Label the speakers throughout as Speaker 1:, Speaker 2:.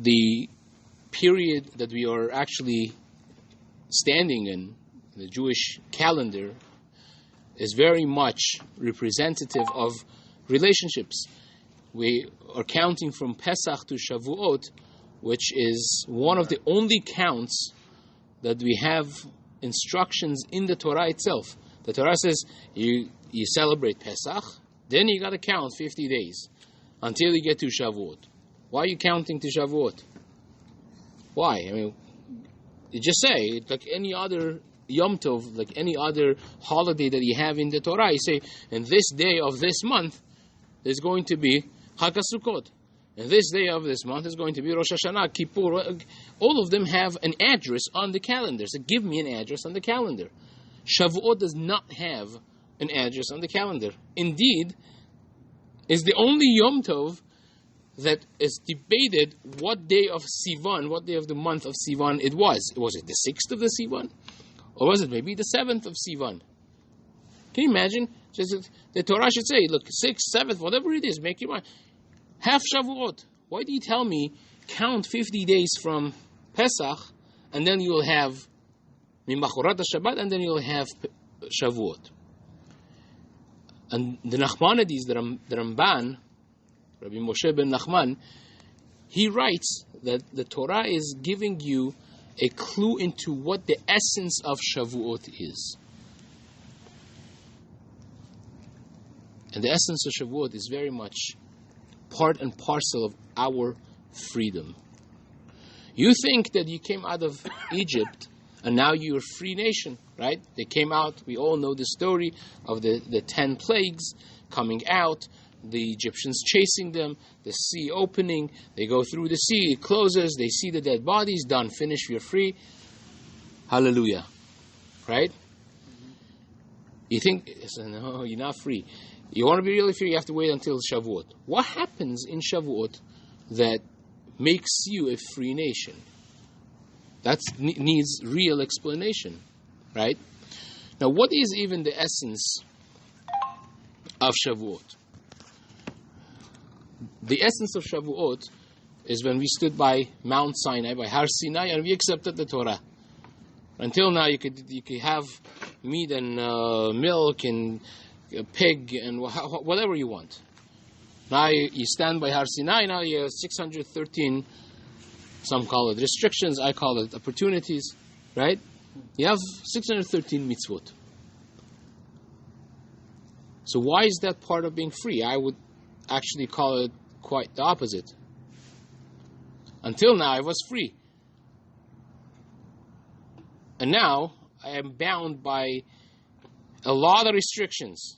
Speaker 1: the period that we are actually standing in, the Jewish calendar, is very much representative of relationships. We are counting from Pesach to Shavuot, which is one of the only counts that we have instructions in the Torah itself. The Torah says you celebrate Pesach, then you got to count 50 days until you get to Shavuot. Why are you counting to Shavuot? Why? I mean, you just say, like any other Yom Tov, like any other holiday that you have in the Torah, you say, and this day of this month is going to be Chag HaSukkot. And this day of this month is going to be Rosh Hashanah, Kippur. All of them have an address on the calendar. So give me an address on the calendar. Shavuot does not have an address on the calendar. Indeed, is the only Yom Tov that is debated what day of Sivan, what day of the month of Sivan it was. Was it the 6th of the Sivan? Or was it maybe the 7th of Sivan? Can you imagine? Just, the Torah should say, look, 6th, 7th, whatever it is, make your mind. Half Shavuot. Why do you tell me count 50 days from Pesach, and then you'll have Mimachurat Shabbat, and then you'll have Shavuot? And the Nachmanides, the Ramban, Rabbi Moshe ben Nachman, he writes that the Torah is giving you a clue into what the essence of Shavuot is. And the essence of Shavuot is very much part and parcel of our freedom. You think that you came out of Egypt and now you're a free nation, right? They came out, we all know the story of the 10 plagues coming out, the Egyptians chasing them, the sea opening, they go through the sea, it closes, they see the dead bodies, done, finished, you're free. Hallelujah. Right? You think, no, you're not free. You want to be really free, you have to wait until Shavuot. What happens in Shavuot that makes you a free nation? That needs real explanation, right? Now, what is even the essence of Shavuot? The essence of Shavuot is when we stood by Mount Sinai, by Har Sinai, and we accepted the Torah. Until now, you could have meat and milk and a pig and whatever you want. Now you stand by Har Sinai. Now you have 613. Some call it restrictions. I call it opportunities. Right? You have 613 mitzvot. So why is that part of being free? I would actually call it quite the opposite. Until now, I was free. And now, I am bound by a lot of restrictions.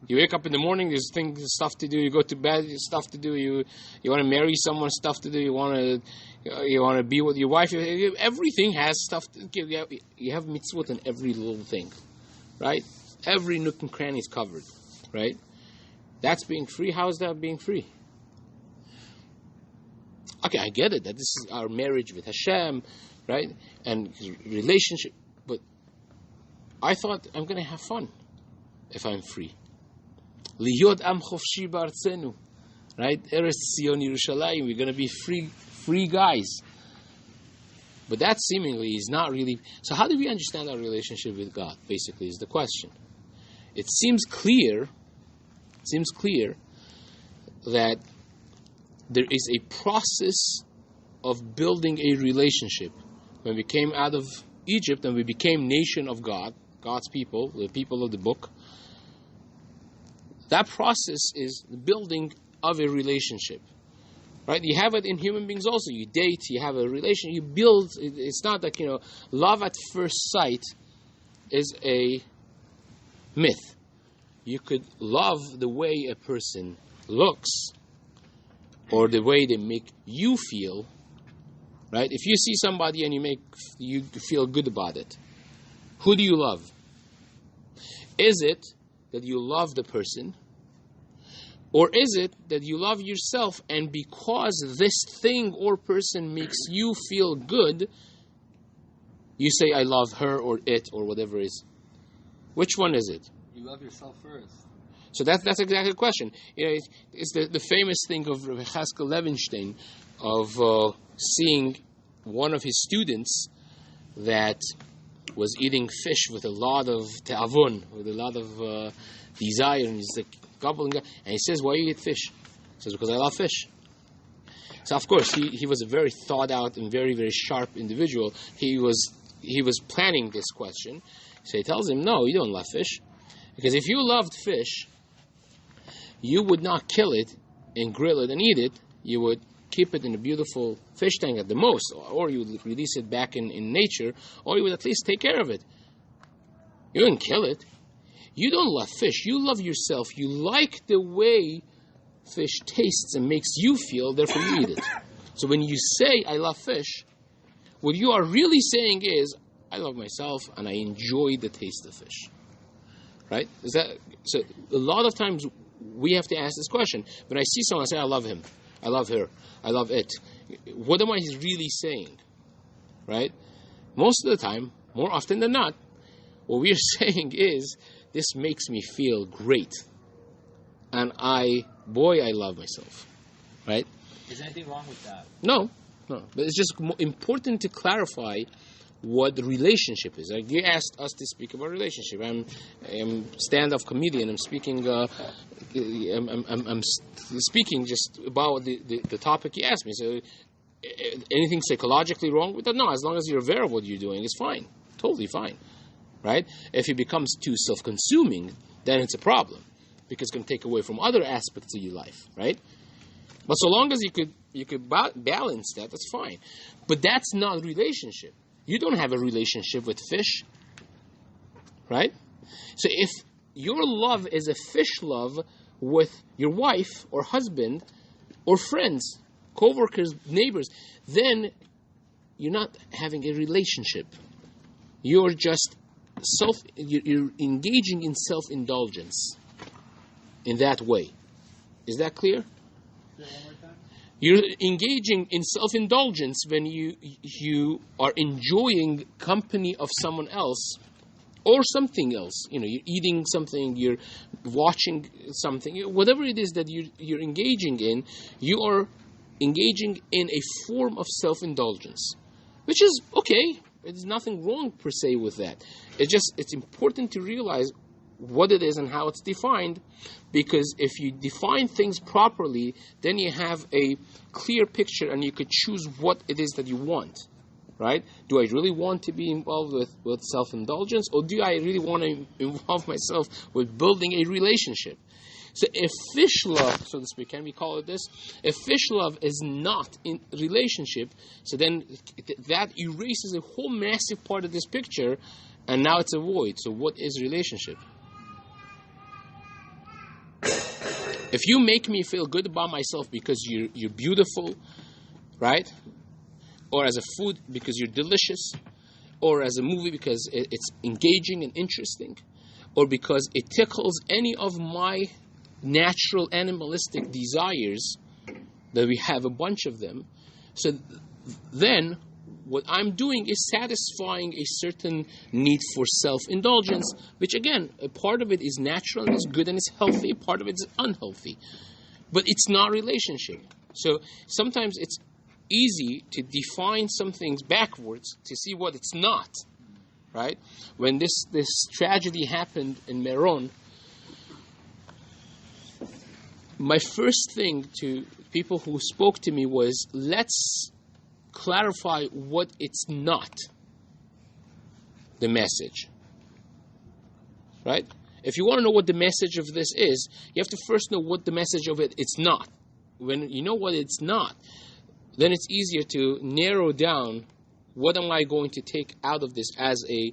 Speaker 1: You wake up in the morning, there's things, stuff to do. You go to bed, there's stuff to do. You want to marry someone, stuff to do. You want to be with your wife. Everything has stuff to do. You have mitzvot in every little thing, right? Every nook and cranny is covered, right? That's being free. How is that being free? Okay, I get it. That this is our marriage with Hashem, right? And relationship. But I thought I'm going to have fun if I'm free. Liyot am chofshi ba'artzenu, right? Eretz Tzion Yerushalayim. We're going to be free guys. But that seemingly is not really. So how do we understand our relationship with God? Basically, is the question. It seems clear that there is a process of building a relationship. When we came out of Egypt and we became nation of God, God's people, the people of the book, that process is the building of a relationship. Right? You have it in human beings also. You date, you have a relation, you build. It's not like, love at first sight is a myth. You could love the way a person looks or the way they make you feel, right? If you see somebody and you feel good about it, who do you love? Is it that you love the person? Or is it that you love yourself and because this thing or person makes you feel good, you say, I love her or it or whatever it is? Which one is it?
Speaker 2: You love yourself first.
Speaker 1: So that's exactly the question. It's the famous thing of Rabbi Chaskel Levenstein of seeing one of his students that was eating fish with a lot of te'avon, with a lot of desire, and he's like gobbling, and he says, "Why you eat fish?" He says, "Because I love fish." So of course he was a very thought out and very, very sharp individual. He was planning this question. So he tells him, "No, you don't love fish, because if you loved fish, you would not kill it and grill it and eat it. You would keep it in a beautiful fish tank at the most, or you would release it back in nature, or you would at least take care of it. You wouldn't kill it. You don't love fish. You love yourself. You like the way fish tastes and makes you feel, therefore you eat it. So when you say, I love fish, what you are really saying is, I love myself and I enjoy the taste of fish." Right? So a lot of times we have to ask this question. When I see someone say, I love him, I love her, I love it, what am I really saying? Right? Most of the time, more often than not, what we are saying is, this makes me feel great. And I love myself. Right?
Speaker 2: Is there anything wrong with that?
Speaker 1: No. But it's just important to clarify what the relationship is. Like you asked us to speak about relationship. I'm stand-up comedian. I'm speaking. I'm speaking just about the topic you asked me. So, anything psychologically wrong with that? No. As long as you're aware of what you're doing, it's fine. Totally fine. Right? If it becomes too self-consuming, then it's a problem, because it's going to take away from other aspects of your life. Right? But so long as you could balance that, that's fine. But that's not a relationship. You don't have a relationship with fish, right? So if your love is a fish love with your wife or husband or friends, co-workers, neighbors, then you're not having a relationship. You're just you're engaging in self-indulgence in that way. Is that clear? You're engaging in self-indulgence when you are enjoying company of someone else or something else. You're eating something, you're watching something, whatever it is that you're engaging in, you are engaging in a form of self-indulgence, which is okay. There's nothing wrong per se with that. It's important to realize what it is and how it's defined, because if you define things properly, then you have a clear picture and you could choose what it is that you want, right? Do I really want to be involved with self-indulgence, or do I really want to involve myself with building a relationship? So if fish love, so to speak, can we call it this? If fish love is not in relationship, so then that erases a whole massive part of this picture, and now it's a void. So what is relationship? If you make me feel good about myself because you're beautiful, right? Or as a food because you're delicious, or as a movie because it's engaging and interesting, or because it tickles any of my natural animalistic desires, that we have a bunch of them, so then what I'm doing is satisfying a certain need for self-indulgence, which again, a part of it is natural and it's good and it's healthy, a part of it is unhealthy. But it's not relationship. So sometimes it's easy to define some things backwards to see what it's not, right? When this tragedy happened in Meron, my first thing to people who spoke to me was, let's clarify what it's not, the message, right? If you want to know what the message of this is, you have to first know what the message of it's not. When you know what it's not, then it's easier to narrow down what am I going to take out of this as a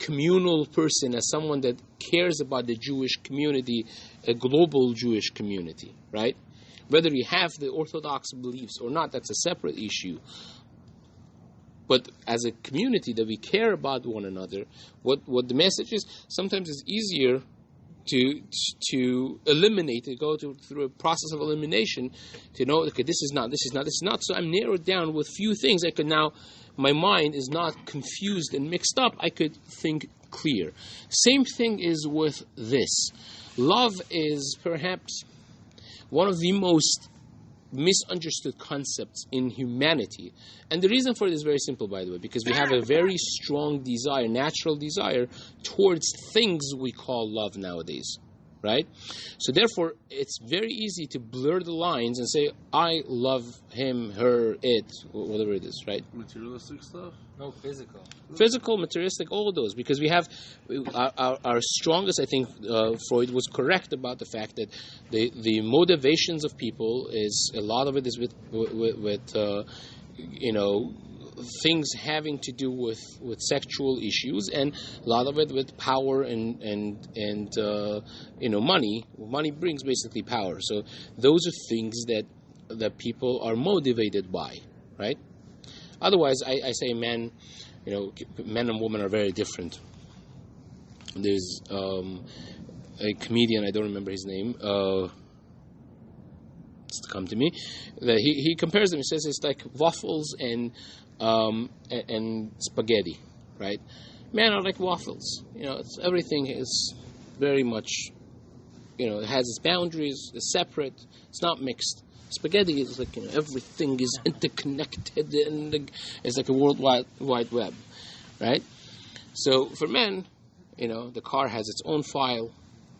Speaker 1: communal person, as someone that cares about the Jewish community, a global Jewish community, right? Whether you have the Orthodox beliefs or not, that's a separate issue. But as a community that we care about one another, what the message is, sometimes it's easier to eliminate, to go through a process of elimination, to know, okay, this is not. So I'm narrowed down with few things. I could now, my mind is not confused and mixed up. I could think clear. Same thing is with this. Love is perhaps one of the most misunderstood concepts in humanity. And the reason for it is very simple, by the way, because we have a very strong desire, natural desire, towards things we call love nowadays, right? So therefore, it's very easy to blur the lines and say, I love him, her, it, whatever it is, right?
Speaker 2: Materialistic stuff?
Speaker 3: No, physical.
Speaker 1: Physical, materialistic, all of those. Because we have, our strongest, I think, Freud was correct about the fact that the motivations of people is, a lot of it is with things having to do with sexual issues, and a lot of it with power and money. Money brings basically power. So those are things that people are motivated by, right? Otherwise, I say men and women are very different. There's a comedian, I don't remember his name, it's to come to me, that he compares them. He says it's like waffles and spaghetti, right? Men are like waffles. Everything is very much, it has its boundaries, it's separate, it's not mixed. Spaghetti is like, everything is interconnected, and it's like a world wide web, right? So for men, the car has its own file,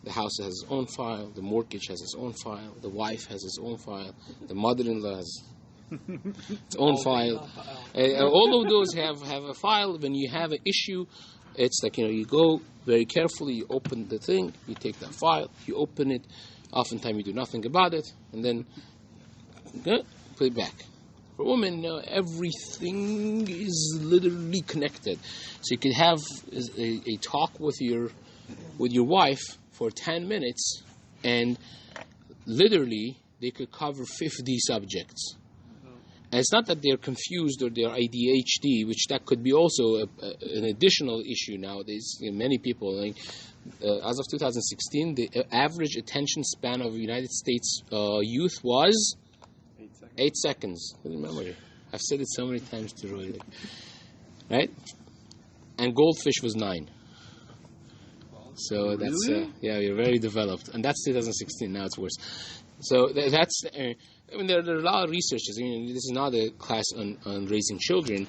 Speaker 1: the house has its own file, the mortgage has its own file, the wife has its own file, the mother-in-law has its own file. All of those have a file. When you have an issue, it's like, you go very carefully, you open the thing, you take that file, you open it, oftentimes you do nothing about it, and then put it back. For women, everything is literally connected. So you could have a talk with your wife for 10 minutes, and literally they could cover 50 subjects. And it's not that they're confused or they're ADHD, which that could be also an additional issue nowadays. Many people, as of 2016, the average attention span of United States youth was 8 seconds. I remember. I've said it so many times to Roy. Right? And goldfish was 9. So that's, you're very developed. And that's 2016, now it's worse. So that's, there are a lot of researchers. This is not a class on raising children,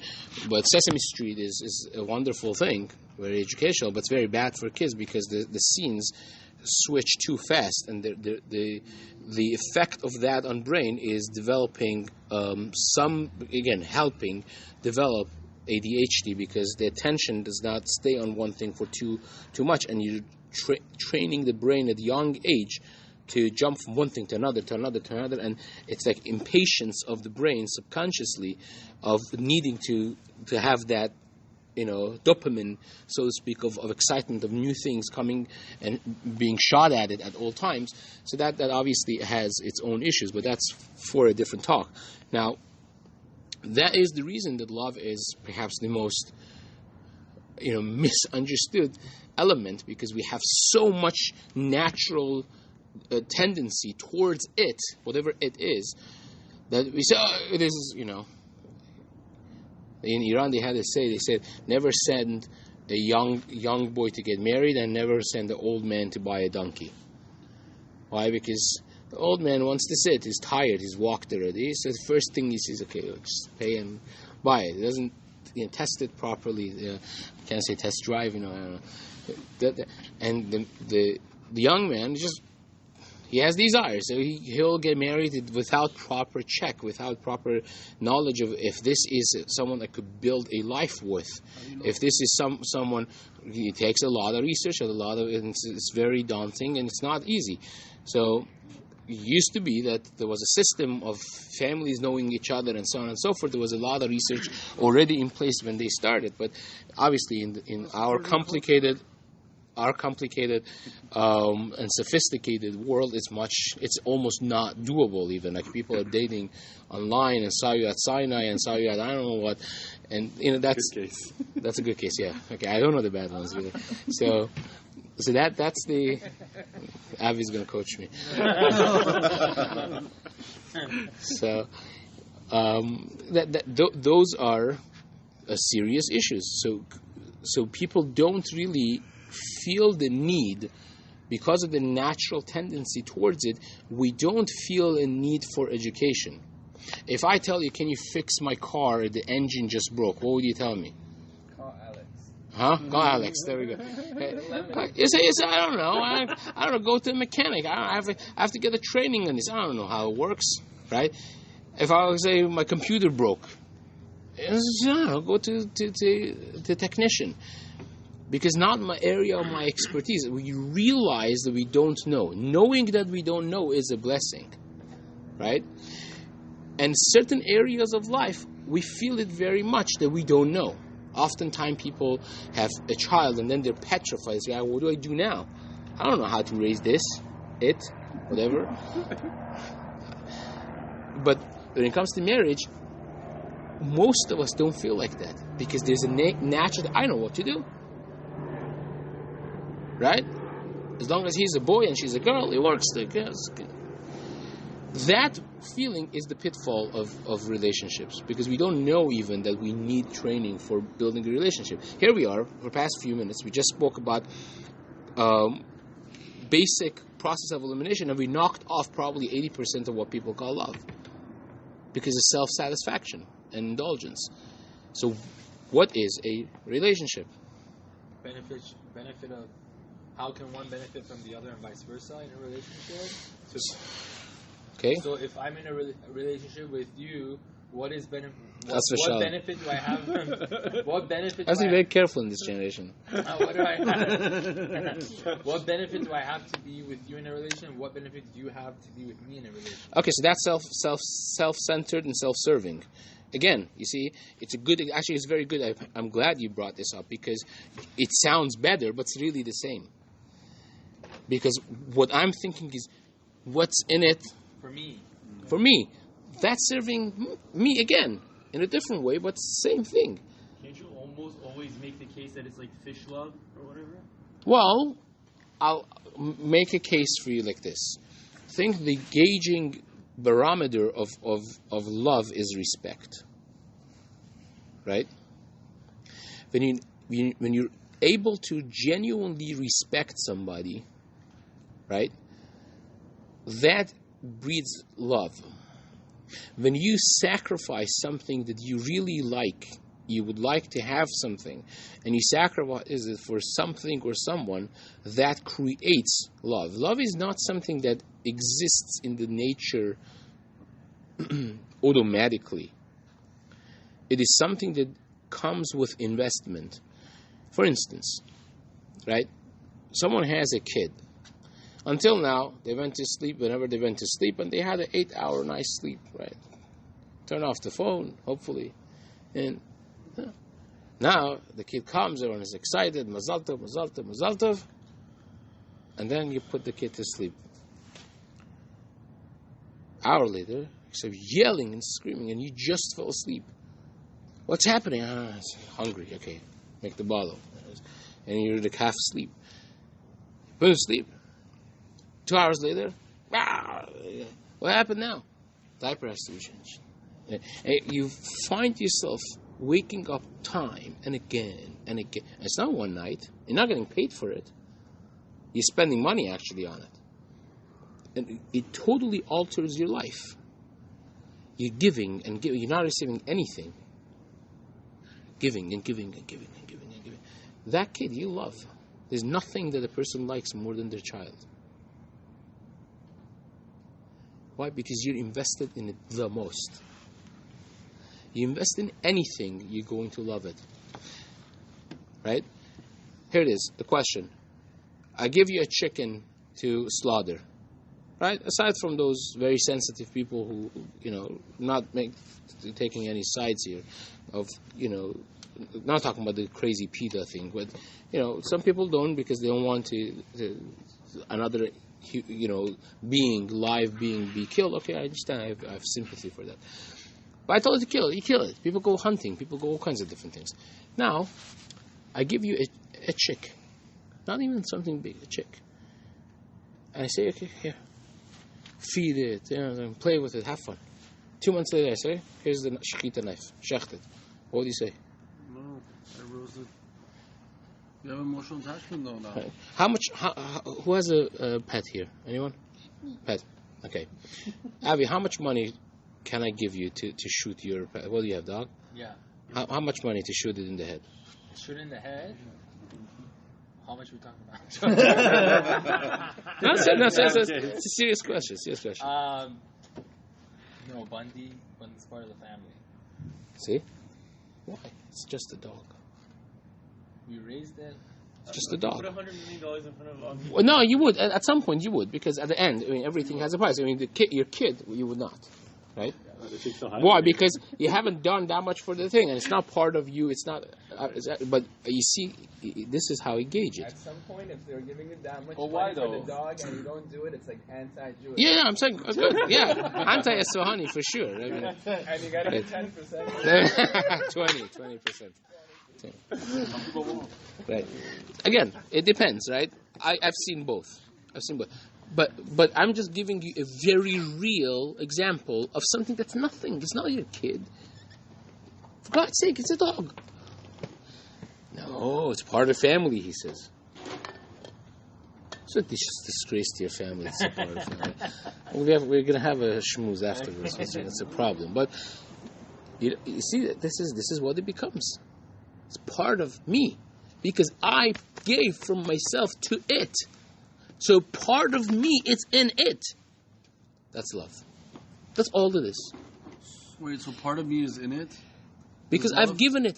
Speaker 1: but Sesame Street is a wonderful thing, very educational, but it's very bad for kids because the scenes switch too fast, and the effect of that on brain is developing helping develop ADHD, because the attention does not stay on one thing for too much, and you're training the brain at a young age to jump from one thing to another, and it's like impatience of the brain subconsciously of needing to have that, dopamine, so to speak, of excitement of new things coming and being shot at it at all times. So that obviously has its own issues, but that's for a different talk. Now, that is the reason that love is perhaps the most, misunderstood element, because we have so much natural tendency towards it, whatever it is, that we say, this is, in Iran they said, never send a young boy to get married, and never send an old man to buy a donkey. Why? Because the old man wants to sit, he's tired, he's walked already, so the first thing he says, okay, just pay and buy it. He doesn't test it properly, can't say test drive, I don't know. And the young man he has desires, so he'll get married without proper check, without proper knowledge of if this is someone I could build a life with. If this is someone, it takes a lot of research, it's very daunting, and it's not easy. So it used to be that there was a system of families knowing each other and so on and so forth. There was a lot of research already in place when they started, but obviously in our complicated and sophisticated world, it's almost not doable even. Like, people are dating online and saw you at Sinai and saw you at I don't know what, and that's
Speaker 2: good case. That's
Speaker 1: a good case, yeah. Okay, I don't know the bad ones really. So that's the Avi's going to coach me. So those are serious issues. So people don't really feel the need because of the natural tendency towards it, we don't feel a need for education. If I tell you, can you fix my car, the engine just broke, what would you tell me?
Speaker 2: Call Alex.
Speaker 1: Huh? Call Alex. There we go. You say, I don't know. I don't know. Go to a mechanic. I have to get a training on this. I don't know how it works, right? If I would say my computer broke, I don't know, go to technician. Because not my area of my expertise. We realize that we don't know. Knowing that we don't know is a blessing, right? And certain areas of life, we feel it very much that we don't know. Oftentimes people have a child and then they're petrified. They say, what do I do now? I don't know how to raise this, whatever. But when it comes to marriage, most of us don't feel like that. Because there's a natural, I know what to do. Right? As long as he's a boy and she's a girl, it works. That feeling is the pitfall of relationships, because we don't know even that we need training for building a relationship. Here we are, for the past few minutes, we just spoke about basic process of elimination, and we knocked off probably 80% of what people call love, because of self-satisfaction and indulgence. So what is a relationship?
Speaker 2: Benefit of, how can one benefit from the other and vice versa in a relationship?
Speaker 1: Okay.
Speaker 2: So if I'm in a relationship with you, what benefit do I have? What benefit?
Speaker 1: I have to be very careful in this generation.
Speaker 2: What do I have? What benefit do I have to be with you in a relationship? What benefit do you have to be with me in a relationship?
Speaker 1: Okay, so that's self-centered and self-serving. Again, you see, it's very good. I'm glad you brought this up, because it sounds better, but it's really the same. Because what I'm thinking is, what's in it for me? That's serving me again in a different way, but same thing.
Speaker 3: Can't you almost always make the case that it's like fish love or whatever?
Speaker 1: Well, I'll make a case for you like this. Think the gauging barometer of love is respect, right? When you're able to genuinely respect somebody, right, that breeds love. When you sacrifice something that you really like, you would like to have something, and you sacrifice it for something or someone, that creates love. Love is not something that exists in the nature automatically. It is something that comes with investment. For instance, right? Someone has a kid. Until now, they went to sleep whenever they went to sleep, and they had an 8-hour nice sleep, right? Turn off the phone, hopefully. And now the kid comes, everyone is excited, mazal tov, mazal tov, mazal tov. And then you put the kid to sleep. Hour later, you're yelling and screaming, and you just fell asleep. What's happening? It's hungry. Okay, make the bottle. And you're like half asleep. Put him to sleep. 2 hours later, what happened now? Diaper has to be changed. You find yourself waking up time and again and again. It's not one night. You're not getting paid for it. You're spending money actually on it. And it totally alters your life. You're giving and giving. You're not receiving anything. Giving and giving and giving and giving and giving. That kid you love. There's nothing that a person likes more than their child. Why? Because you're invested in it the most. You invest in anything, you're going to love it. Right? Here it is, the question. I give you a chicken to slaughter. Right? Aside from those very sensitive people who, not taking any sides here of, not talking about the crazy PETA thing, but, some people don't because they don't want to another, live being be killed. Okay, I understand. I have sympathy for that. But I told you to kill it. You kill it. People go hunting. People go all kinds of different things. Now, I give you a chick. Not even something big, a chick. And I say, okay, here. Feed it, play with it, have fun. 2 months later, I say, here's the shechita knife, shecht it. What do you say?
Speaker 3: No, I rose it.
Speaker 4: You have emotional attachment though now.
Speaker 1: Right. How much? Who has a pet here? Anyone? Pet. Okay. Avi, how much money can I give you to shoot your pet? What do you have, dog?
Speaker 2: Yeah.
Speaker 1: How much money to shoot it in the head?
Speaker 2: Shoot in the head? How much are we talking about?
Speaker 1: No, it's a serious question.
Speaker 2: No, Bundy's part of the family.
Speaker 1: See? Why? It's just a dog.
Speaker 2: We raised it.
Speaker 1: It's just a dog.
Speaker 3: Put $100 million in front of
Speaker 1: Well, no, you would. At some point, you would, because at the end, everything has a price. Your kid, you would not, right? Why? Because you haven't done that much for the thing, and it's not part of you. It's not. But you see, this is how he gauge it.
Speaker 2: At some point, if they're giving you that much
Speaker 3: why
Speaker 2: money for
Speaker 3: though?
Speaker 2: the dog and you don't do it, it's like anti-Jewish.
Speaker 1: Yeah, I'm saying good. Yeah, anti-Esfahani for sure. I mean,
Speaker 2: And you got to get 10%.
Speaker 1: 20%. Right. Again, it depends, right? I've seen both. But I'm just giving you a very real example of something that's nothing. It's not your kid. For God's sake, it's a dog. No, it's part of the family, he says. It's a disgrace to your family. It's a part of the family. We're going to have a schmooze afterwards. That's a problem. But you see, this is what it becomes. It's part of me. Because I gave from myself to it. So part of me, it's in it. That's love. That's all it is.
Speaker 4: Wait, so part of me is in it?
Speaker 1: Because I've given it,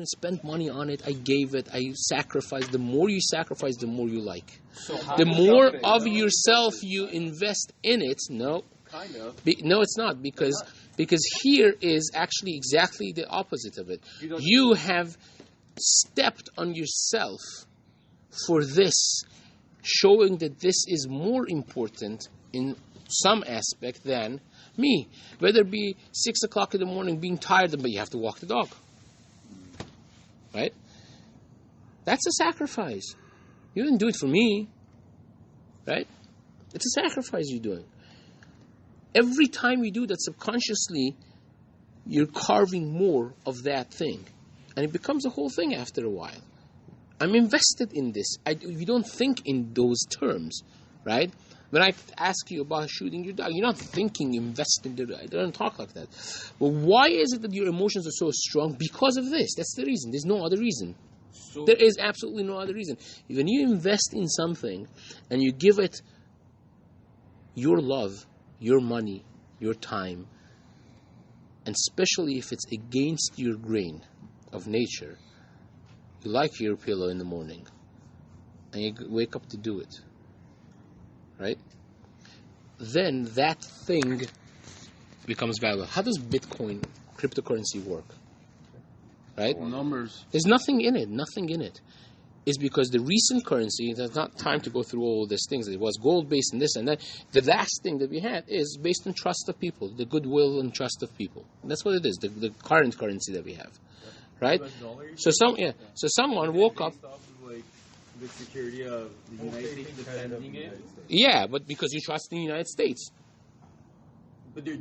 Speaker 1: spent money on it, I gave it, I sacrificed. The more you sacrifice, the more you like.
Speaker 3: So
Speaker 1: The more of yourself you invest in it, no.
Speaker 3: Kind of.
Speaker 1: No, it's not, because here is actually exactly the opposite of it. You have stepped on yourself for this, showing that this is more important in some aspect than me. Whether it be 6 o'clock in the morning being tired, but you have to walk the dog. Right? That's a sacrifice. You didn't do it for me. Right? It's a sacrifice you're doing. Every time you do that subconsciously, you're carving more of that thing. And it becomes a whole thing after a while. I'm invested in this. You don't think in those terms, right? When I ask you about shooting your dog, you're not thinking invest in the dog. I don't talk like that. But why is it that your emotions are so strong? Because of this. That's the reason. There's no other reason. There is absolutely no other reason. When you invest in something and you give it your love, your money, your time, and especially if it's against your grain of nature, you like your pillow in the morning, and you wake up to do it, right? Then that thing becomes valuable. How does Bitcoin, cryptocurrency, work? Right?
Speaker 4: Numbers.
Speaker 1: There's nothing in it. It's because the recent currency, there's not time to go through all these things. It was gold-based and this and that. The last thing that we had is based on trust of people, the goodwill and trust of people. And that's what it is, the current currency that we have. Right? So someone woke up.
Speaker 3: The security of the United States defending it.
Speaker 1: Yeah, but because you trust in the United States.
Speaker 3: But they're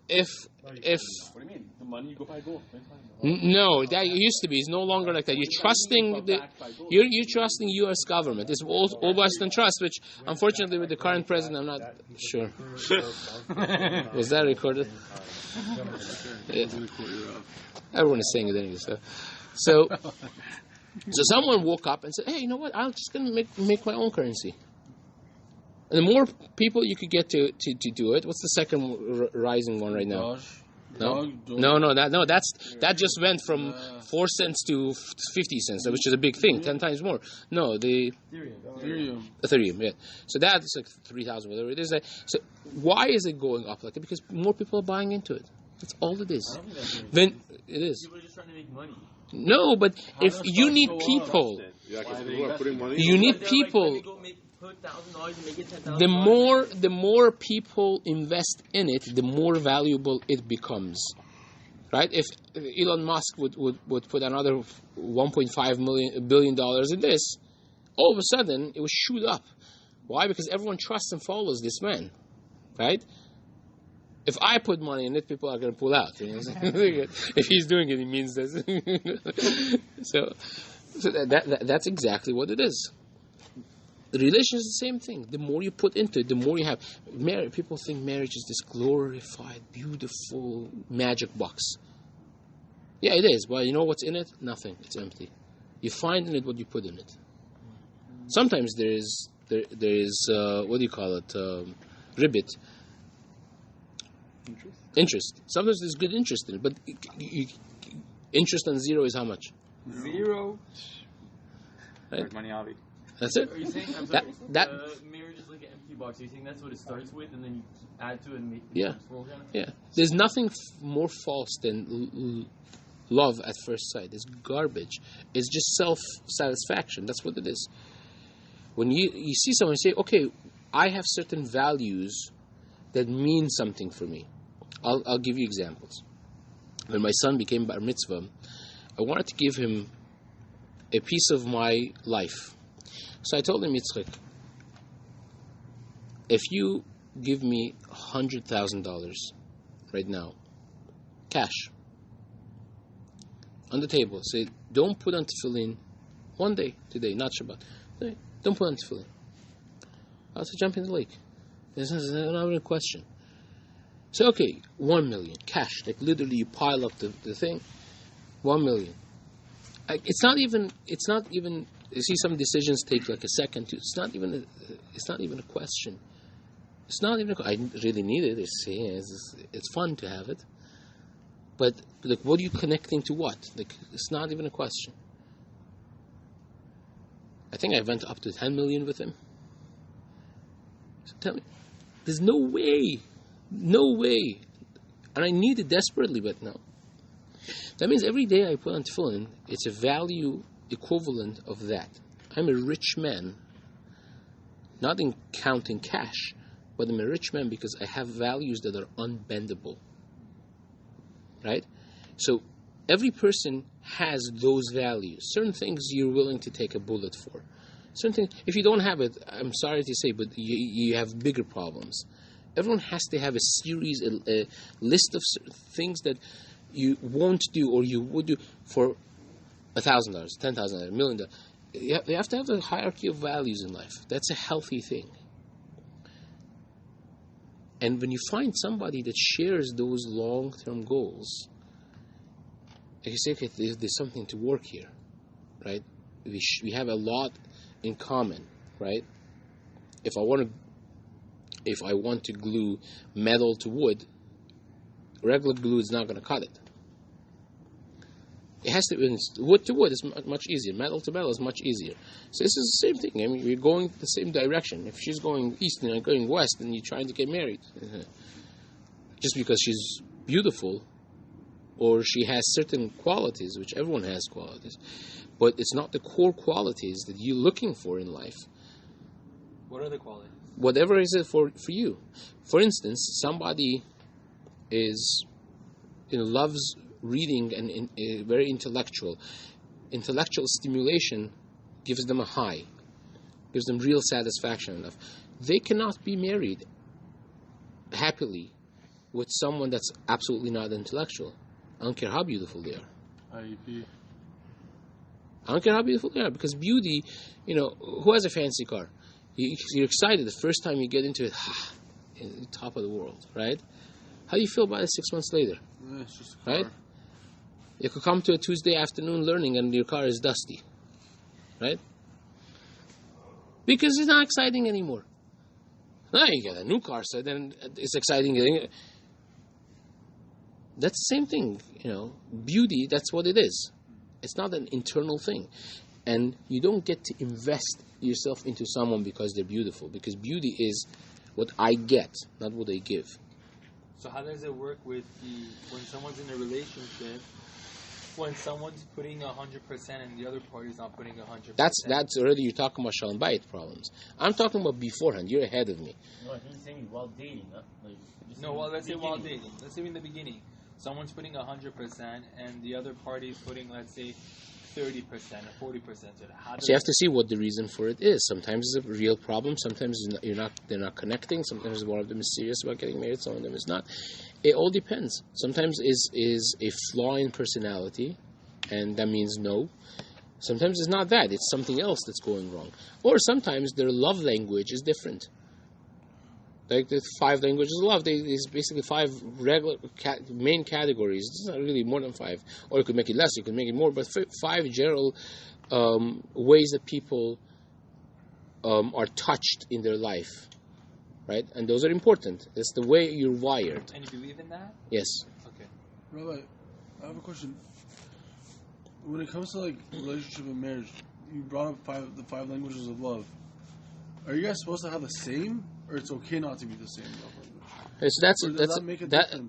Speaker 1: If
Speaker 3: what do you mean? The money you go buy gold.
Speaker 1: no, that used to be. It's no longer like that. You're trusting U.S. government. It's all based on trust, which unfortunately with the current president, I'm not sure. Was that recorded? Yeah. Everyone is saying it anyway. So someone woke up and said, "Hey, you know what? I'm just going to make my own currency." And the more people you could get to do it, what's the second rising one right now? No, that just went from 4 cents to 50 cents, which is a big thing, 10 times more. No, the Ethereum, yeah. So that's like 3,000, whatever it is. So why is it going up like that? Because more people are buying into it. That's all it is. Then it is.
Speaker 3: People are just trying to make money.
Speaker 1: No, but if you need people, you need people. The more people invest in it, the more valuable it becomes. Right? If Elon Musk would put another $1.5 billion in this, all of a sudden it would shoot up. Why? Because everyone trusts and follows this man. Right? If I put money in it, people are going to pull out. You know? If he's doing it, he means this. so that's exactly what it is. The relation is the same thing. The more you put into it, the more you have. People think marriage is this glorified, beautiful magic box. Yeah, it is. But you know what's in it? Nothing. It's empty. You find in it what you put in it. Sometimes there is what do you call it? Ribbit. Interest. Sometimes there's good interest in it, but interest on zero is how much?
Speaker 2: Zero.
Speaker 1: Right?
Speaker 3: Money, Avi.
Speaker 1: That's it.
Speaker 3: Are you saying
Speaker 1: that
Speaker 3: marriage is like an empty box? Are you saying that's what it starts with, and then you add to it and make it
Speaker 1: Yeah.
Speaker 3: full kind of?
Speaker 1: Yeah. There's nothing more false than love at first sight. It's garbage. It's just self-satisfaction. That's what it is. When you see someone say, okay, I have certain values that mean something for me. I'll give you examples. When my son became bar mitzvah, I wanted to give him a piece of my life. So I told him, Yitzchak, if you give me $100,000 right now, cash, on the table, say, don't put on tefillin one day, today, not Shabbat. Don't put on tefillin. I'll say, jump in the lake. There's not even a question. So, okay, 1 million, cash. Like, literally, you pile up the thing, 1 million. It's not even, you see some decisions take like a second, two. It's not even a question. It's not even, I really need it. It's fun to have it. But, like, what are you connecting to what? Like, it's not even a question. I think I went up to 10 million with him. So tell me, there's no way. And I need it desperately, but no. That means every day I put on tefillin, it's a value equivalent of that. I'm a rich man, not in counting cash, but I'm a rich man because I have values that are unbendable. Right? So every person has those values. Certain things you're willing to take a bullet for. Certain things, if you don't have it, I'm sorry to say, but you have bigger problems. Everyone has to have a series, a list of things that you won't do or you would do for $1,000, $10,000, $1 million. You have to have a hierarchy of values in life. That's a healthy thing. And when you find somebody that shares those long-term goals, you say, okay, there's something to work here, right? We have a lot in common, right? If I want to glue metal to wood, regular glue is not going to cut it. It has to be wood to wood is much easier. Metal to metal is much easier. So this is the same thing. I mean, we're going the same direction. If she's going east and I'm going west, and you're trying to get married, just because she's beautiful, or she has certain qualities, which everyone has qualities, but it's not the core qualities that you're looking for in life.
Speaker 2: What are the qualities?
Speaker 1: Whatever is it for you. For instance, somebody loves reading and very intellectual. Intellectual stimulation gives them a high, gives them real satisfaction enough. They cannot be married happily with someone that's absolutely not intellectual. I don't care how beautiful they are.
Speaker 4: IEP.
Speaker 1: I don't care how beautiful they are, because beauty, who has a fancy car? You're excited the first time you get into it, top of the world, right? How do you feel about it 6 months later?
Speaker 4: It's just a car.
Speaker 1: Right? You could come to a Tuesday afternoon learning and your car is dusty, right? Because it's not exciting anymore. Now you get a new car, so then it's exciting. That's the same thing, Beauty, that's what it is. It's not an internal thing. And you don't get to invest yourself into someone because they're beautiful. Because beauty is what I get, not what I give.
Speaker 2: So how does it work with when someone's in a relationship, when someone's putting 100% and the other party's not putting 100%?
Speaker 1: That's already, you're talking about shalom bayit problems. I'm talking about beforehand. You're ahead of me.
Speaker 5: No, I think he's saying while dating, huh?
Speaker 2: Let's say while dating. Let's say in the beginning, someone's putting 100% and the other party's putting, let's say, 30% or 40%.
Speaker 1: So you have to see what the reason for it is. Sometimes it's a real problem. Sometimes they're not connecting. Sometimes one of them is serious about getting married. Some of them is not. It all depends. Sometimes is a flaw in personality, and that means no. Sometimes it's not that. It's something else that's going wrong. Or sometimes their love language is different. Like the 5 languages of love, there's basically 5 regular main categories. It's not really more than 5. Or you could make it less, you could make it more, but 5 general ways that people are touched in their life, right? And those are important. It's the way you're wired.
Speaker 2: And you believe in that?
Speaker 1: Yes.
Speaker 2: Okay.
Speaker 4: Rabbi, I have a question. When it comes to like relationship and marriage, you brought up the 5 languages of love. Are you guys supposed to have the same, or it's okay not to be the same love language?
Speaker 1: So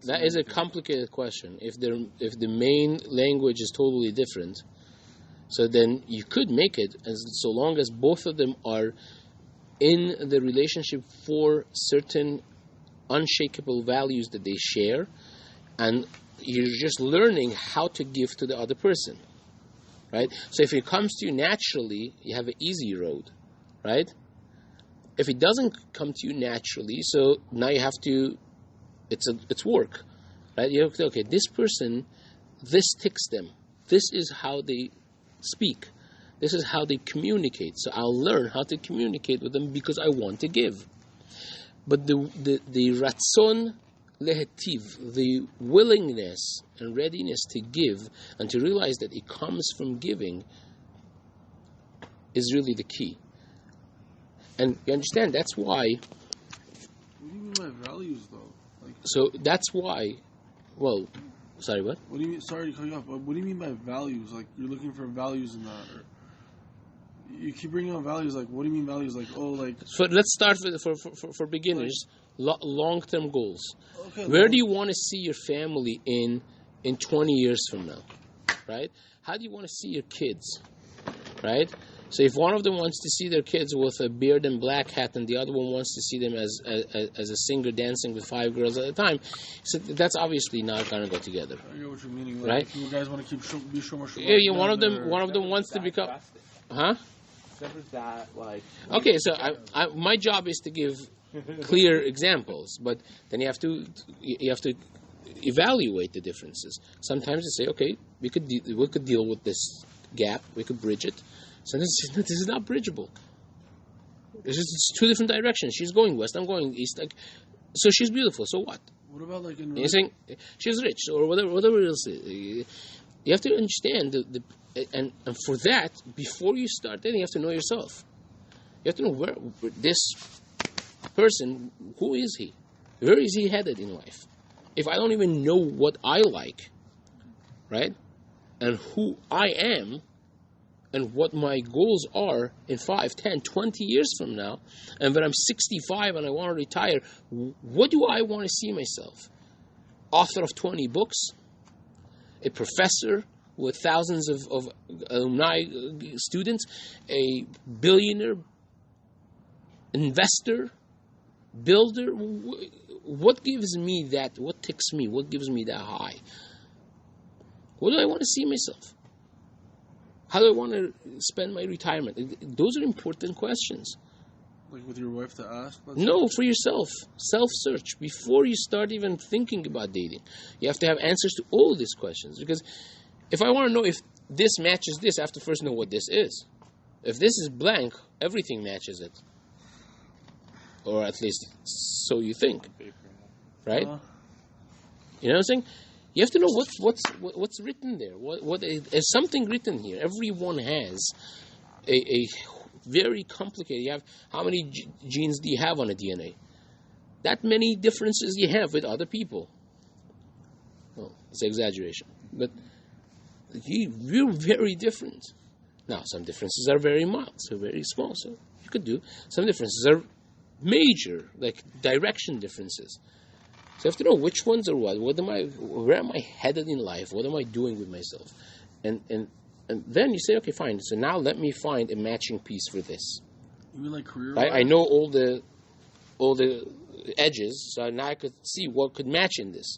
Speaker 1: that is a complicated question. If the main language is totally different, so then you could make it as so long as both of them are in the relationship for certain unshakable values that they share, and you're just learning how to give to the other person, right? So if it comes to you naturally, you have an easy road, right? If it doesn't come to you naturally, so now you have to, it's work, right? You have to, okay, this person, this ticks them. This is how they speak. This is how they communicate. So I'll learn how to communicate with them because I want to give. But the ratzon lehetiv, the willingness and readiness to give and to realize that it comes from giving is really the key. And you understand, that's why...
Speaker 4: What do you mean by values, though?
Speaker 1: So that's why... Well, sorry, what?
Speaker 4: What do you mean? Sorry to cut you off, but what do you mean by values? Like, you're looking for values in that, or... You keep bringing up values, like, what do you mean values? Like, oh, like...
Speaker 1: So let's start with, for beginners, long-term goals.
Speaker 4: Okay,
Speaker 1: Where do you want to see your family in 20 years from now, right? How do you want to see your kids, right? So if one of them wants to see their kids with a beard and black hat, and the other one wants to see them as a singer dancing with 5 girls at a time, so that's obviously not going to go together.
Speaker 4: I get what you're meaning. Like,
Speaker 1: right?
Speaker 4: If you guys want to be Shomer Shabbat.
Speaker 1: Yeah, one of them wants to become... Huh?
Speaker 3: Never that, like...
Speaker 1: Okay, so my job is to give clear examples, but then you have to evaluate the differences. Sometimes you say, okay, we could deal with this gap, we could bridge it. So this is not bridgeable. It's 2 different directions. She's going west, I'm going east. Like, so she's beautiful. So what?
Speaker 4: What about like in?
Speaker 1: You're saying she's rich or whatever else. You have to understand and for that, before you start dating, you have to know yourself. You have to know where this person, who is he? Where is he headed in life? If I don't even know what I like, right, and who I am, and what my goals are in 5, 10, 20 years from now, and when I'm 65 and I want to retire, what do I want to see myself? Author of 20 books? A professor with thousands of alumni students? A billionaire? Investor? Builder? What gives me that? What ticks me? What gives me that high? What do I want to see myself? How do I want to spend my retirement? Those are important questions.
Speaker 4: Like with your wife to ask?
Speaker 1: No, for yourself. Self-search. Before you start even thinking about dating, you have to have answers to all these questions. Because if I want to know if this matches this, I have to first know what this is. If this is blank, everything matches it. Or at least so you think. Right? You know what I'm saying? You have to know what's written there. What is something written here? Everyone has a very complicated. You have how many genes do you have on a DNA? That many differences you have with other people. Well, it's an exaggeration, but you're very different. Now, some differences are very mild, so very small. So you could do some differences are major, like direction differences. So you have to know which ones are what. Where am I headed in life? What am I doing with myself? And then you say, okay, fine. So now let me find a matching piece for this.
Speaker 4: You mean like career?
Speaker 1: I know all the edges, so now I could see what could match in this.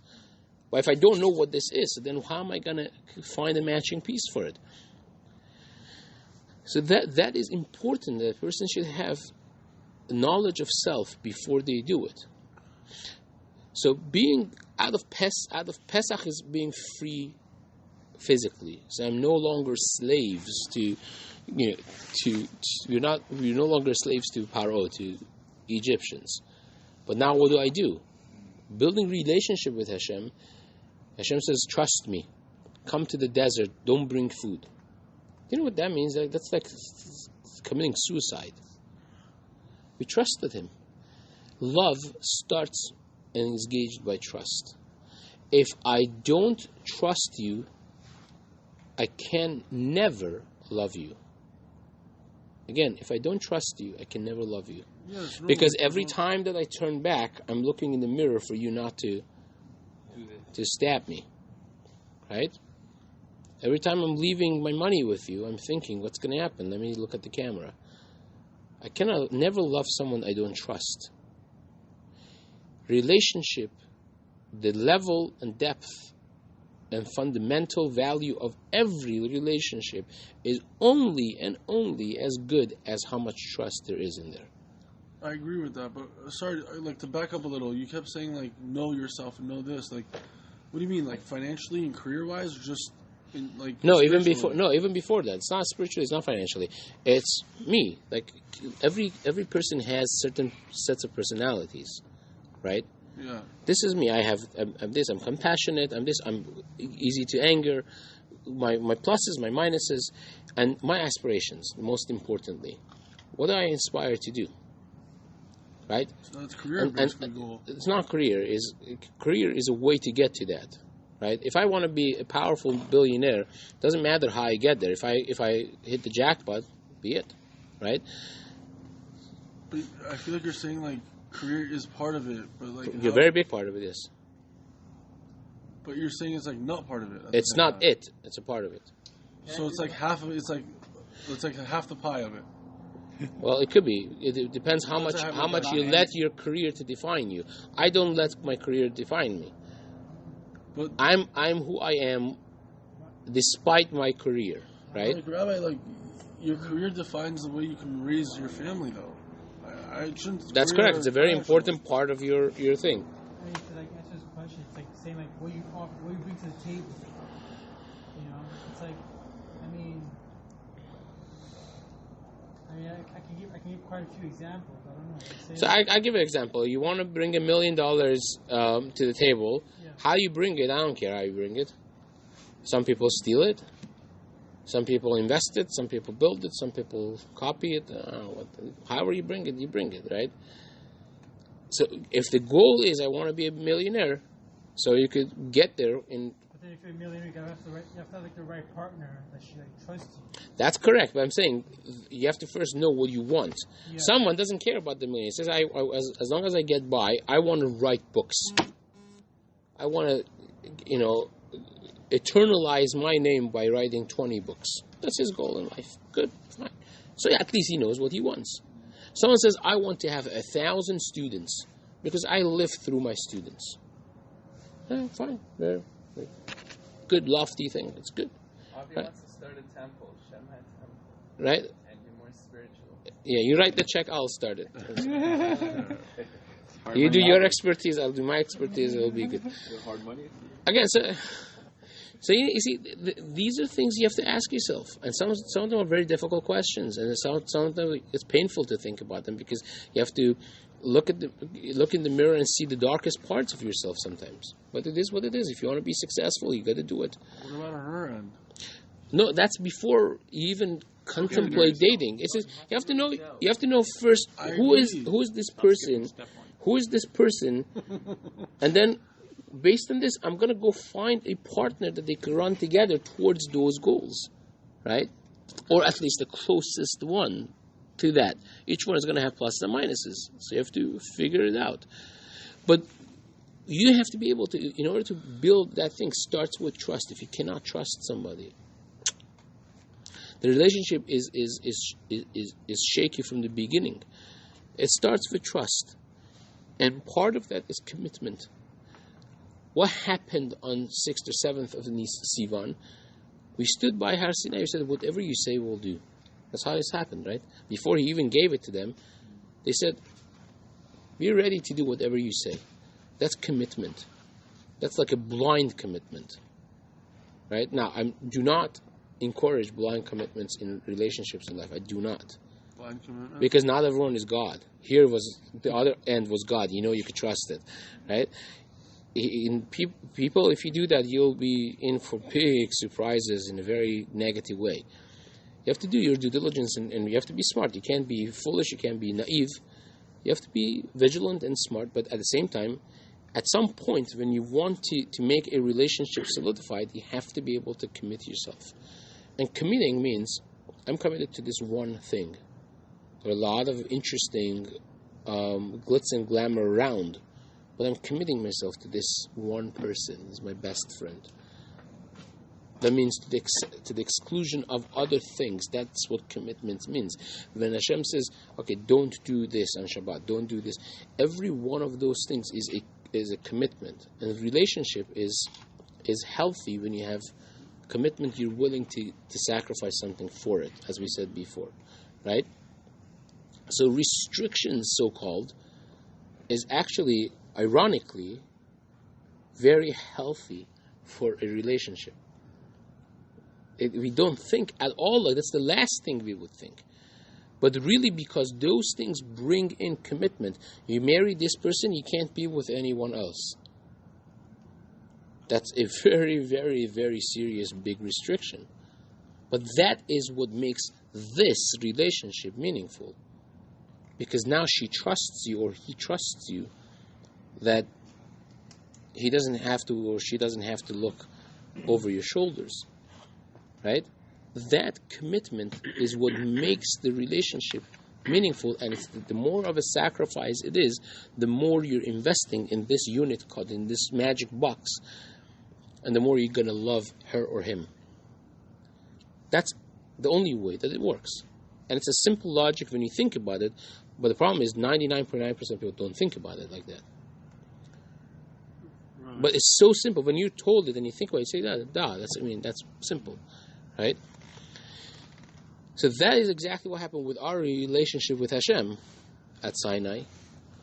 Speaker 1: But if I don't know what this is, then how am I gonna find a matching piece for it? So that is important. That a person should have knowledge of self before they do it. So being out of Pesach is being free physically. So I'm no longer slaves to, we're no longer slaves to Paro, to Egyptians. But now what do? Building relationship with Hashem. Hashem says, trust me. Come to the desert. Don't bring food. You know what that means? That's like committing suicide. We trusted him. Love starts and is gauged by trust. If I don't trust you, I can never love you. Again, if I don't trust you, I can never love you. Yes, because every time that I turn back, I'm looking in the mirror for you not to stab me. Right? Every time I'm leaving my money with you, I'm thinking, what's going to happen? Let me look at the camera. I cannot never love someone I don't trust. Relationship, the level and depth and fundamental value of every relationship is only and only as good as how much trust there is in there.
Speaker 4: I agree with that, but sorry, like to back up a little, you kept saying like know yourself and know this. Like, what do you mean, like financially and career wise, or just in, like
Speaker 1: even before that. It's not spiritually, it's not financially. It's me. Like every person has certain sets of personalities, right?
Speaker 4: Yeah.
Speaker 1: This is me. I'm this. I'm compassionate. I'm this. I'm easy to anger. My pluses, my minuses, and my aspirations. Most importantly, what do I inspire to do? Right.
Speaker 4: So that's career basically goal.
Speaker 1: It's not career. Career is a way to get to that. Right. If I want to be a powerful billionaire, doesn't matter how I get there. If I hit the jackpot, be it. Right.
Speaker 4: But I feel like you're saying like career is part of it, but like
Speaker 1: a very big part of it is.
Speaker 4: But you're saying it's like not part of it.
Speaker 1: It's not it. It's a part of it.
Speaker 4: So it's like half of it. It's like half the pie of it.
Speaker 1: Well, it could be. It depends how much you let your career to define you. I don't let my career define me.
Speaker 4: But
Speaker 1: I'm who I am, despite my career. Right?
Speaker 4: Like Rabbi, like your career defines the way you can raise your family, though. I shouldn't.
Speaker 1: That's correct. It's a very important part of your thing.
Speaker 6: I mean, to like answer this question, it's like saying like what you bring to the table. You know, it's like, I mean, I can give quite a few examples. I don't know.
Speaker 1: So I give an example. You want to bring $1 million to the table. Yeah. How you bring it, I don't care how you bring it. Some people steal it. Some people invest it, some people build it, some people copy it. However you bring it, right? So if the goal is I want to be a millionaire, so you could get there in...
Speaker 6: But then if you're a millionaire, you have to have like the right partner that should like trust you.
Speaker 1: That's correct, but I'm saying you have to first know what you want. Yeah. Someone doesn't care about the million. He says, as long as I get by, I want to write books. I want to, eternalize my name by writing 20 books. That's his goal in life. Good, fine. So at least he knows what he wants. Someone says, I want to have 1,000 students because I live through my students. Fine. Very good, lofty thing. It's good.
Speaker 2: Avi wants to start a temple, Shemha temple.
Speaker 1: Right?
Speaker 2: And be more spiritual.
Speaker 1: Yeah, you write the check, I'll start it. You do your expertise, I'll do my expertise, it'll be good.
Speaker 3: Hard money?
Speaker 1: Again, so you see, these are things you have to ask yourself, and some of them are very difficult questions, and some of them it's painful to think about them because you have to look in the mirror and see the darkest parts of yourself sometimes. But it is what it is. If you want to be successful, you got to do it.
Speaker 4: What about on her end?
Speaker 1: No, that's before you even contemplate dating. It's just, you have to know first who is this person, and then. Based on this, I'm going to go find a partner that they can run together towards those goals, right? Or at least the closest one to that. Each one is going to have pluses and minuses, so you have to figure it out. But you have to be able to, in order to build that thing, starts with trust. If you cannot trust somebody, the relationship is shaky from the beginning. It starts with trust, and part of that is commitment. What happened on 6th or 7th of Sivan? We stood by Har Sinai. We said, whatever you say, we'll do. That's how this happened, right? Before he even gave it to them, they said, we're ready to do whatever you say. That's commitment. That's like a blind commitment. Right? Now, I do not encourage blind commitments in relationships in life. I do not.
Speaker 4: Blind commitment?
Speaker 1: Because not everyone is God. Here was, the other end was God. You know you could trust it. Right? In people, if you do that, you'll be in for big surprises in a very negative way. You have to do your due diligence and you have to be smart. You can't be foolish. You can't be naive. You have to be vigilant and smart, but at the same time, at some point when you want to make a relationship solidified, you have to be able to commit yourself. And committing means, I'm committed to this one thing. There are a lot of interesting glitz and glamour around, but I'm committing myself to this one person. He's my best friend. That means to the exclusion of other things. That's what commitment means. When Hashem says, okay, don't do this on Shabbat, don't do this, every one of those things is a commitment. And relationship is healthy when you have commitment, you're willing to sacrifice something for it, as we said before. Right? So restrictions, so-called, is actually, ironically, very healthy for a relationship. We don't think at all like that's the last thing we would think. But really, because those things bring in commitment. You marry this person, you can't be with anyone else. That's a very, very, very serious big restriction. But that is what makes this relationship meaningful. Because now she trusts you, or he trusts you, that he doesn't have to, or she doesn't have to look over your shoulders. Right? That commitment is what makes the relationship meaningful, and it's the more of a sacrifice it is, the more you're investing in this unit code, in this magic box, and the more you're going to love her or him. That's the only way that it works. And it's a simple logic when you think about it, but the problem is 99.9% of people don't think about it like that. Right. But it's so simple. When you're told it and you think about it, you say, that's simple. Right? So that is exactly what happened with our relationship with Hashem at Sinai.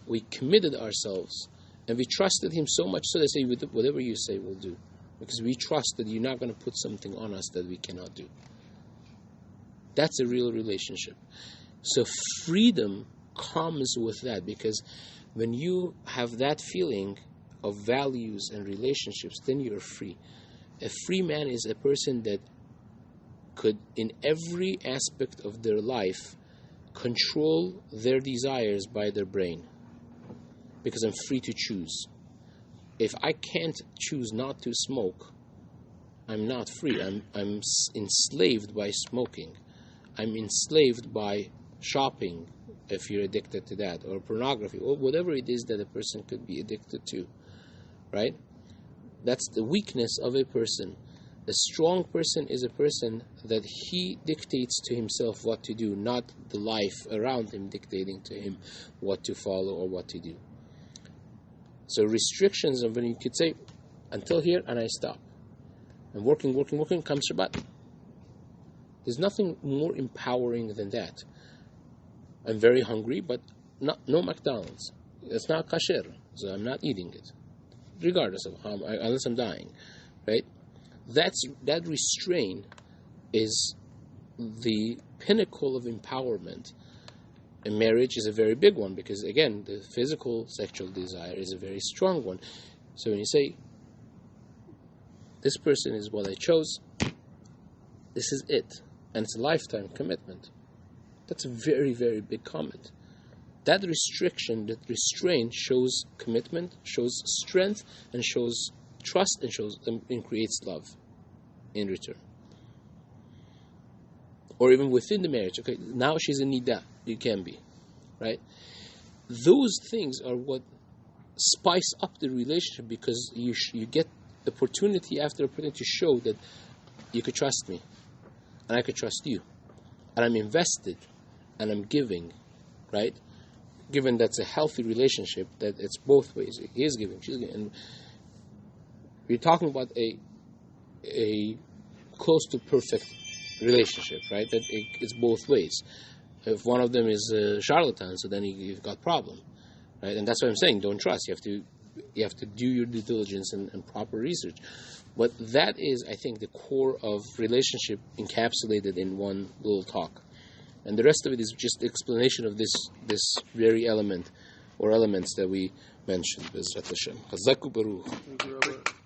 Speaker 1: We committed ourselves and we trusted Him so much so they say, whatever you say, we'll do. Because we trust that you're not going to put something on us that we cannot do. That's a real relationship. So freedom comes with that, because when you have that feeling of values and relationships, then you're free. A free man is a person that could, in every aspect of their life, control their desires by their brain. Because I'm free to choose. If I can't choose not to smoke, I'm not free. I'm enslaved by smoking. I'm enslaved by shopping, if you're addicted to that, or pornography, or whatever it is that a person could be addicted to. Right? That's the weakness of a person. A strong person is a person that he dictates to himself what to do, not the life around him dictating to him what to follow or what to do. So restrictions, and when you could say, until here and I stop. And working, comes Shabbat. There's nothing more empowering than that. I'm very hungry, but no McDonald's. It's not kasher, so I'm not eating it, regardless of how, unless I'm dying, right? That restraint is the pinnacle of empowerment. And marriage is a very big one, because again, the physical sexual desire is a very strong one. So when you say, this person is what I chose, this is it, and it's a lifetime commitment, that's a very, very big comment. That restriction, that restraint shows commitment, shows strength, and shows trust, and creates love in return. Or even within the marriage, okay, now she's in nida, you can be, right? Those things are what spice up the relationship, because you get opportunity after opportunity to show that you could trust me, and I could trust you, and I'm invested, and I'm giving, right? Given that's a healthy relationship, that it's both ways. He is giving, she's giving. And we're talking about a close to perfect relationship, right? That it's both ways. If one of them is a charlatan, so then you've got problem, right? And that's what I'm saying. Don't trust. You have to do your due diligence and proper research. But that is, I think, the core of relationship encapsulated in one little talk. And the rest of it is just explanation of this very element or elements that we mentioned. Bezrat Hashem. Chazaku Baruch.
Speaker 4: Thank you, Rabbi.